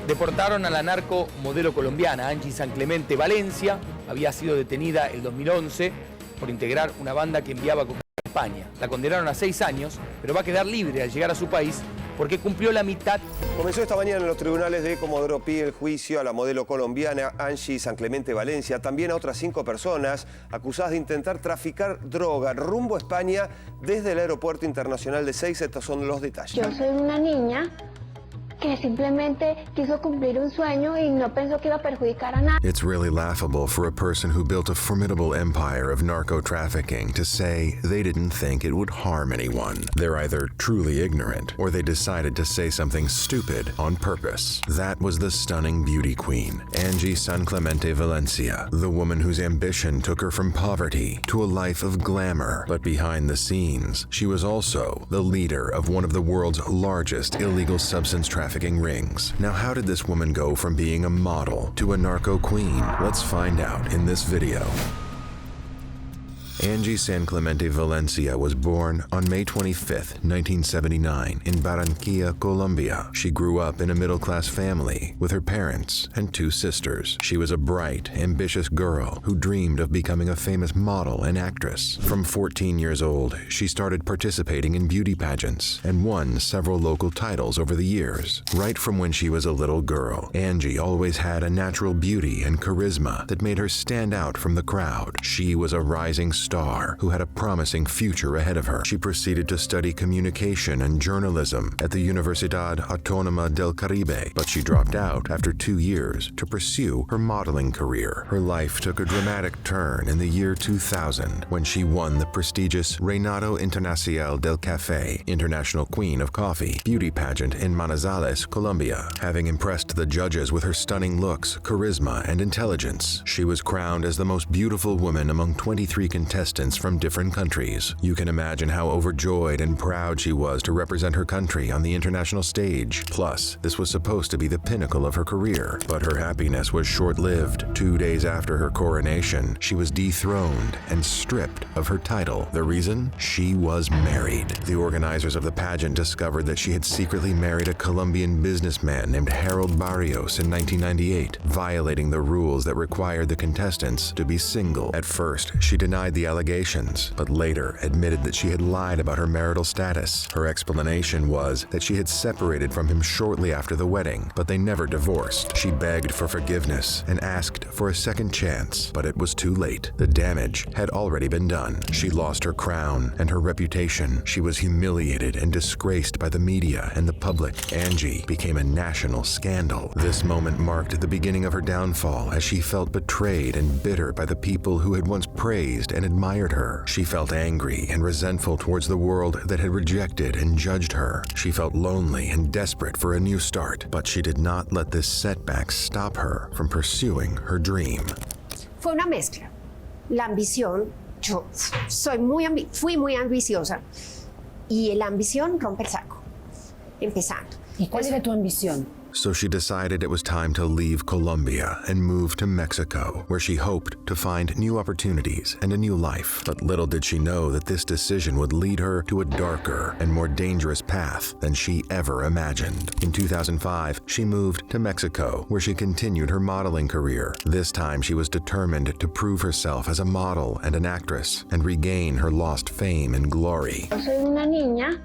Deportaron a la narco modelo colombiana Angie San Clemente Valencia. Había sido detenida el 2011 por integrar una banda que enviaba cocaína a España. La condenaron a 6 años, pero va a quedar libre al llegar a su país porque cumplió la mitad. Comenzó esta mañana en los tribunales de Comodoro Pi el juicio a la modelo colombiana Angie San Clemente Valencia, también a otras 5 personas acusadas de intentar traficar droga rumbo a España desde el aeropuerto internacional de Ezeiza. Estos son los detalles. Yo soy una niña que simplemente quiso cumplir un sueño y no pensó que iba a perjudicar a nadie. It's really laughable for a person who built a formidable empire of narco-trafficking to say they didn't think it would harm anyone. They're either truly ignorant or they decided to say something stupid on purpose. That was the stunning beauty queen, Angie San Clemente Valencia, the woman whose ambition took her from poverty to a life of glamour. But behind the scenes, she was also the leader of one of the world's largest illegal substance trafficking rings. Now, how did this woman go from being a model to a narco queen? Let's find out in this video. Angie San Clemente Valencia was born on May 25, 1979, in Barranquilla, Colombia. She grew up in a middle-class family with her parents and 2 sisters. She was a bright, ambitious girl who dreamed of becoming a famous model and actress. From 14 years old, she started participating in beauty pageants and won several local titles over the years. Right from when she was a little girl, Angie always had a natural beauty and charisma that made her stand out from the crowd. She was a rising star who had a promising future ahead of her. She proceeded to study communication and journalism at the Universidad Autónoma del Caribe, but she dropped out after 2 years to pursue her modeling career. Her life took a dramatic turn in the year 2000 when she won the prestigious Reinado Internacional del Café, International Queen of Coffee, beauty pageant in Manizales, Colombia. Having impressed the judges with her stunning looks, charisma, and intelligence, she was crowned as the most beautiful woman among 23 contestants from different countries. You can imagine how overjoyed and proud she was to represent her country on the international stage. Plus, this was supposed to be the pinnacle of her career. But her happiness was short-lived. 2 days after her coronation, she was dethroned and stripped of her title. The reason? She was married. The organizers of the pageant discovered that she had secretly married a Colombian businessman named Harold Barrios in 1998, violating the rules that required the contestants to be single. At first, she denied the allegations, but later admitted that she had lied about her marital status. Her explanation was that she had separated from him shortly after the wedding, but they never divorced. She begged for forgiveness and asked for a second chance, but it was too late. The damage had already been done. She lost her crown and her reputation. She was humiliated and disgraced by the media and the public. Angie became a national scandal. This moment marked the beginning of her downfall as she felt betrayed and bitter by the people who had once praised and admired her. She felt angry and resentful towards the world that had rejected and judged her. She felt lonely and desperate for a new start, but she did not let this setback stop her from pursuing her dream. Fue una mezcla. La ambición, yo fui muy ambiciosa y la ambición rompe el saco, empezando. ¿Y cuál era tu ambición? So she decided it was time to leave Colombia and move to Mexico, where she hoped to find new opportunities and a new life. But little did she know that this decision would lead her to a darker and more dangerous path than she ever imagined. In 2005, she moved to Mexico, where she continued her modeling career. This time, she was determined to prove herself as a model and an actress and regain her lost fame and glory. Yo soy una niña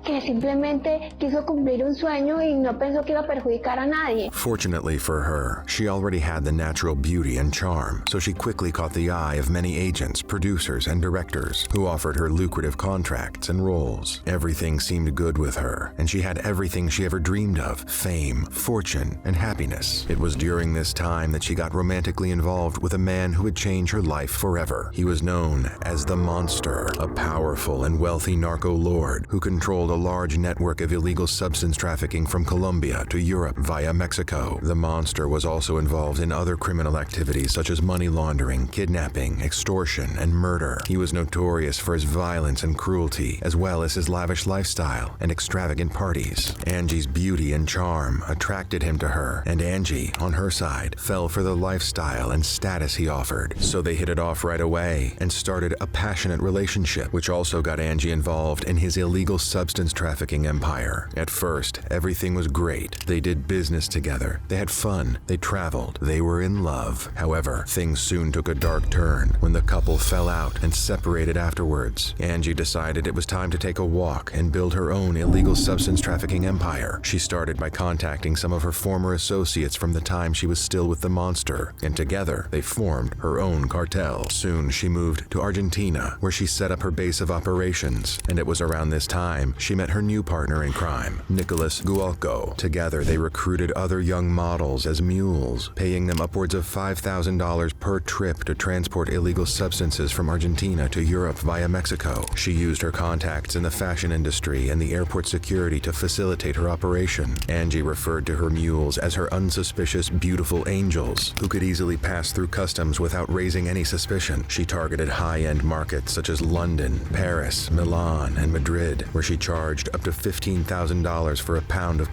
que simplemente quiso cumplir un sueño y no pensó que iba a perjudicar a nadie. Fortunately for her, she already had the natural beauty and charm, so she quickly caught the eye of many agents, producers, and directors who offered her lucrative contracts and roles. Everything seemed good with her, and she had everything she ever dreamed of: fame, fortune, and happiness. It was during this time that she got romantically involved with a man who would change her life forever. He was known as the Monster, a powerful and wealthy narco lord who controlled a large network of illegal substance trafficking from Colombia to Europe via Mexico. The Monster was also involved in other criminal activities such as money laundering, kidnapping, extortion, and murder. He was notorious for his violence and cruelty, as well as his lavish lifestyle and extravagant parties. Angie's beauty and charm attracted him to her, and Angie, on her side, fell for the lifestyle and status he offered. So they hit it off right away and started a passionate relationship, which also got Angie involved in his illegal substance substance trafficking empire. At first, everything was great. They did business together. They had fun. They traveled. They were in love. However, things soon took a dark turn when the couple fell out and separated afterwards. Angie decided it was time to take a walk and build her own illegal substance trafficking empire. She started by contacting some of her former associates from the time she was still with the monster, and together they formed her own cartel. Soon she moved to Argentina, where she set up her base of operations, and it was around this time she met her new partner in crime, Nicholas Gualco. Together they recruited other young models as mules, paying them upwards of $5,000 per trip to transport illegal substances from Argentina to Europe via Mexico. She used her contacts in the fashion industry and the airport security to facilitate her operation. Angie referred to her mules as her unsuspicious, beautiful angels, who could easily pass through customs without raising any suspicion. She targeted high-end markets such as London, Paris, Milan, and Madrid, where she charged up to $15,000 for a pound of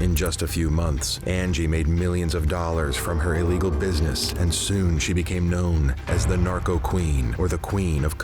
in just a few months. Angie made millions of dollars from her illegal business, and soon she became known as the Narco Queen, or the Queen of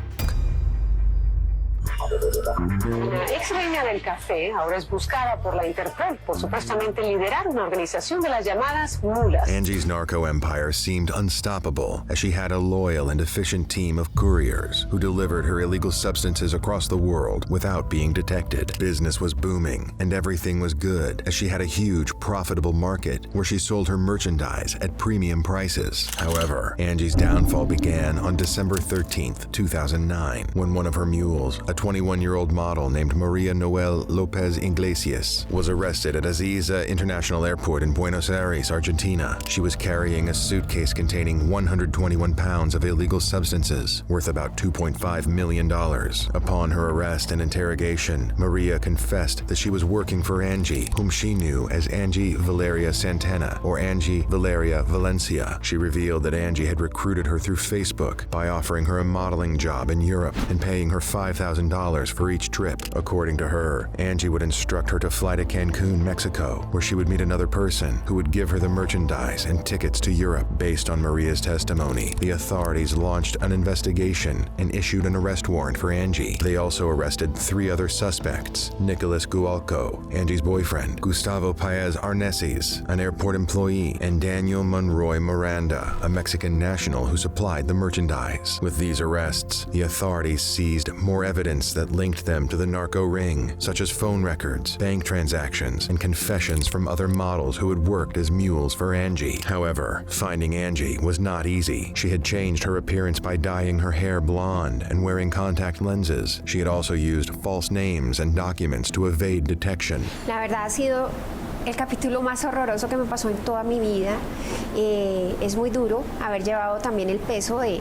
La ex reina del café ahora es buscada por la Interpol por supuestamente liderar una organización de las llamadas mulas. Angie's narco empire seemed unstoppable, as she had a loyal and efficient team of couriers who delivered her illegal substances across the world without being detected. Business was booming, and everything was good, as she had a huge, profitable market where she sold her merchandise at premium prices. However, Angie's downfall began on December 13th, 2009, when one of her mules, a 21-year-old model named Maria Noel Lopez Iglesias, was arrested at Ezeiza International Airport in Buenos Aires, Argentina. She was carrying a suitcase containing 121 pounds of illegal substances, worth about $2.5 million. Upon her arrest and interrogation, Maria confessed that she was working for Angie, whom she knew as Angie Valeria Santana, or Angie Valeria Valencia. She revealed that Angie had recruited her through Facebook by offering her a modeling job in Europe and paying her $5,000 for each trip. According to her, Angie would instruct her to fly to Cancun, Mexico, where she would meet another person who would give her the merchandise and tickets to Europe. Based on Maria's testimony, the authorities launched an investigation and issued an arrest warrant for Angie. They also arrested 3 other suspects: Nicholas Gualco, Angie's boyfriend, Gustavo Paez Arneses, an airport employee, and Daniel Monroy Miranda, a Mexican national who supplied the merchandise. With these arrests, the authorities seized more evidence that linked them to the narco ring, such as phone records, bank transactions, and confessions from other models who had worked as mules for Angie. However, finding Angie was not easy. She had changed her appearance by dyeing her hair blonde and wearing contact lenses. She had also used false names and documents to evade detection. La verdad ha sido el capítulo más horroroso que me pasó en toda mi vida. Es muy duro haber llevado también el peso de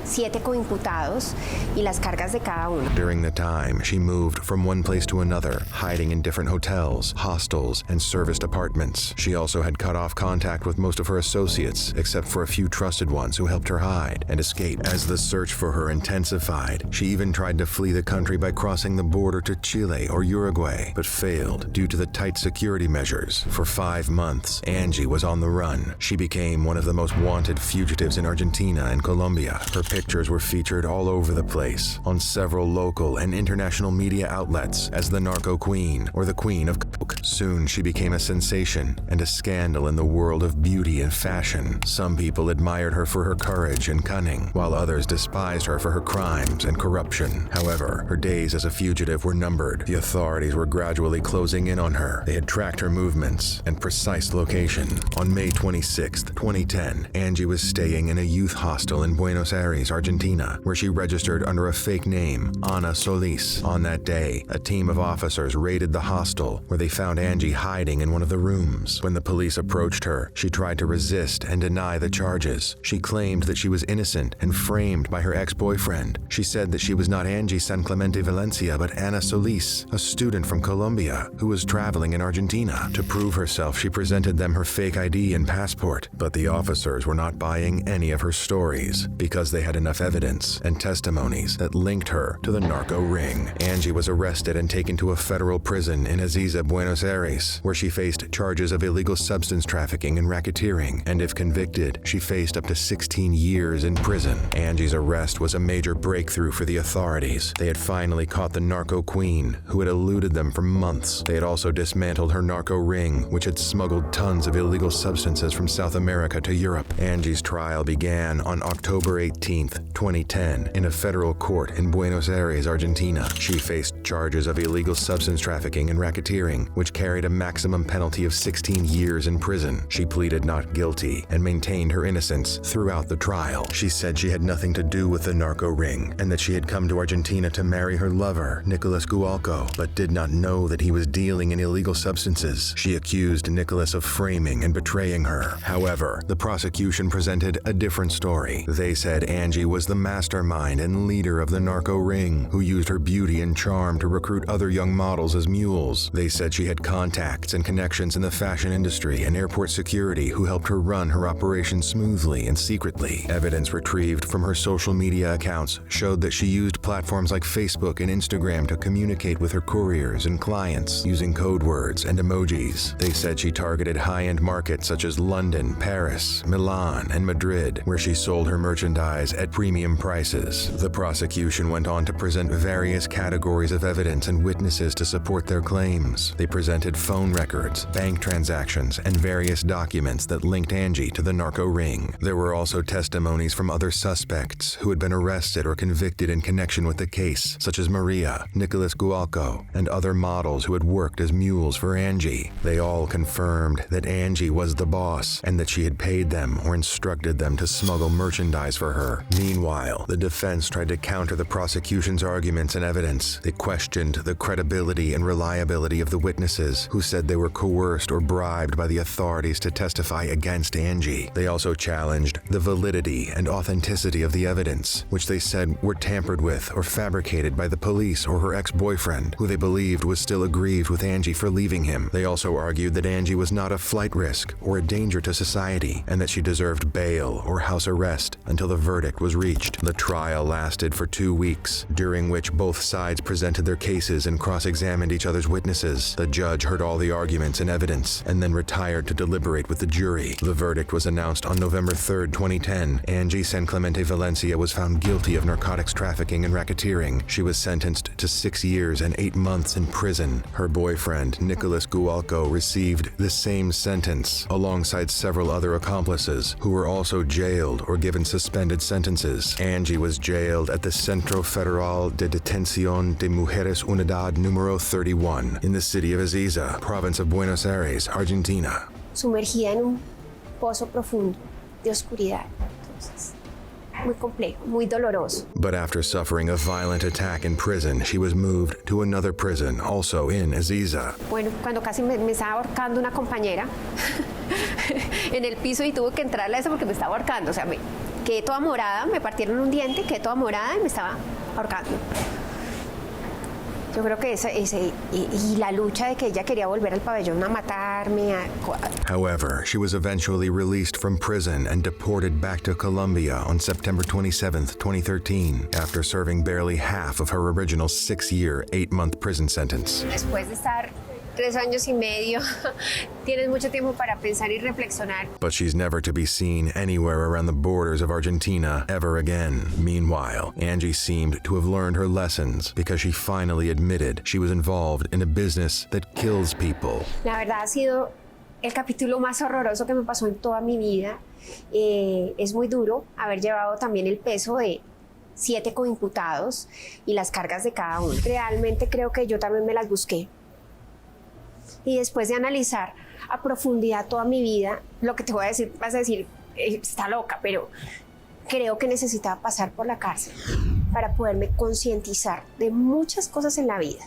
7 coimputados y las cargas de cada uno. During the time, she moved from one place to another, hiding in different hotels, hostels, and serviced apartments. She also had cut off contact with most of her associates, except for a few trusted ones who helped her hide and escape. As the search for her intensified, she even tried to flee the country by crossing the border to Chile or Uruguay, but failed due to the tight security measures. For 5 months, Angie was on the run. She became one of the most wanted fugitives in Argentina and Colombia. Her pictures were featured all over the place, on several local and international media outlets, as the Narco Queen, or the Queen of Coke. Soon she became a sensation and a scandal in the world of beauty and fashion. Some people admired her for her courage and cunning, while others despised her for her crimes and corruption. However, her days as a fugitive were numbered. The authorities were gradually closing in on her. They had tracked her movements and precise location. On May 26, 2010, Angie was staying in a youth hostel in Buenos Aires, Argentina, where she registered under a fake name, Ana Solis. On that day, a team of officers raided the hostel, where they found Angie hiding in one of the rooms. When the police approached her, she tried to resist and deny the charges. She claimed that she was innocent and framed by her ex-boyfriend. She said that she was not Angie San Clemente Valencia, but Ana Solis, a student from Colombia who was traveling in Argentina. To prove herself, she presented them her fake ID and passport, but the officers were not buying any of her stories because they had enough evidence and testimonies that linked her to the narco ring. Angie was arrested and taken to a federal prison in Ezeiza, Buenos Aires, where she faced charges of illegal substance trafficking and racketeering, and if convicted, she faced up to 16 years in prison. Angie's arrest was a major breakthrough for the authorities. They had finally caught the narco queen, who had eluded them for months. They had also dismantled her narco ring, which had smuggled tons of illegal substances from South America to Europe. Angie's trial began on October 18, 2010, in a federal court in Buenos Aires, Argentina. She faced charges of illegal substance trafficking and racketeering, which carried a maximum penalty of 16 years in prison. She pleaded not guilty and maintained her innocence throughout the trial. She said she had nothing to do with the narco ring and that she had come to Argentina to marry her lover, Nicolas Gualco, but did not know that he was dealing in illegal substances. She accused Nicolas of framing and betraying her. However, the prosecution presented a different story. They said Angie was the mastermind and leader of the narco ring, who used her beauty and charm to recruit other young models as mules. They said she had contacts and connections in the fashion industry and airport security who helped her run her operation smoothly and secretly. Evidence retrieved from her social media accounts showed that she used platforms like Facebook and Instagram to communicate with her couriers and clients using code words and emojis. They said she targeted high-end markets such as London, Paris, Milan, and Madrid, where she sold her merchandise at premium prices. The prosecution went on to present various categories of evidence and witnesses to support their claims. They presented phone records, bank transactions, and various documents that linked Angie to the narco ring. There were also testimonies from other suspects who had been arrested or convicted in connection with the case, such as Maria, Nicolas Gualco, and other models who had worked as mules for Angie. They all confirmed that Angie was the boss and that she had paid them or instructed them to smuggle merchandise for her. Meanwhile, the defense tried to counter the prosecution's arguments and evidence. They questioned the credibility and reliability of the witnesses, who said they were coerced or bribed by the authorities to testify against Angie. They also challenged the validity and authenticity of the evidence, which they said were tampered with or fabricated by the police or her ex-boyfriend, who they believed was still aggrieved with Angie for leaving him. They also argued that Angie was not a flight risk or a danger to society, and that she deserved bail or house arrest until the verdict was reached. The trial lasted for 2 weeks, during which both sides presented their cases and cross-examined each other's witnesses. The judge heard all the arguments and evidence and then retired to deliberate with the jury. The verdict was announced on November 3, 2010. Angie San Clemente Valencia was found guilty of narcotics trafficking and racketeering. She was sentenced to 6 years and 8 months in prison. Her boyfriend, Nicolas Gualco, received the same sentence, alongside several other accomplices who were also jailed or given suspended sentences. Angie was jailed at the Centro Federal de Detención de Mujeres Unidad número 31 in the city of Ezeiza, province of Buenos Aires, Argentina. Sumergida en un pozo profundo de oscuridad. Entonces, muy complejo, muy doloroso. But after suffering a violent attack in prison, she was moved to another prison, also in Ezeiza. Bueno, cuando casi me estaba ahorcando una compañera en el piso y tuve que entrarle a eso porque me estaba ahorcando. O sea, me quedé toda morada, me partieron un diente, quedé toda morada y me estaba ahorcando. Yo creo que y la lucha de que ella quería volver al pabellón a matarme. However, she was eventually released from prison and deported back to Colombia on September 27, 2013, after serving barely half of her original 6-year, 8-month prison sentence. Después de estar 3 años y medio, tienes mucho tiempo para pensar y reflexionar. But she's never to be seen anywhere around the borders of Argentina ever again. Meanwhile, Angie seemed to have learned her lessons because she finally admitted she was involved in a business that kills people. La verdad ha sido el capítulo más horroroso que me pasó en toda mi vida. Es muy duro haber llevado también el peso de 7 coimputados y las cargas de cada uno. Realmente creo que yo también me las busqué. Y después de analizar a profundidad toda mi vida, lo que te voy a decir, vas a decir, está loca, pero creo que necesitaba pasar por la cárcel para poderme concientizar de muchas cosas en la vida,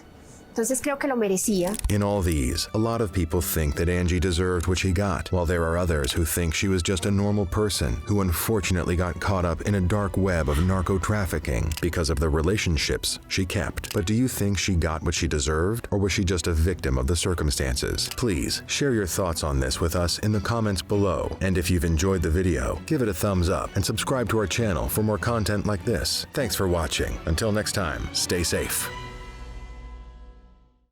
Entonces creo que lo merecía. In all these, a lot of people think that Angie deserved what she got, while there are others who think she was just a normal person who unfortunately got caught up in a dark web of narco-trafficking because of the relationships she kept. But do you think she got what she deserved, or was she just a victim of the circumstances? Please share your thoughts on this with us in the comments below. And if you've enjoyed the video, give it a thumbs up and subscribe to our channel for more content like this. Thanks for watching. Until next time, stay safe.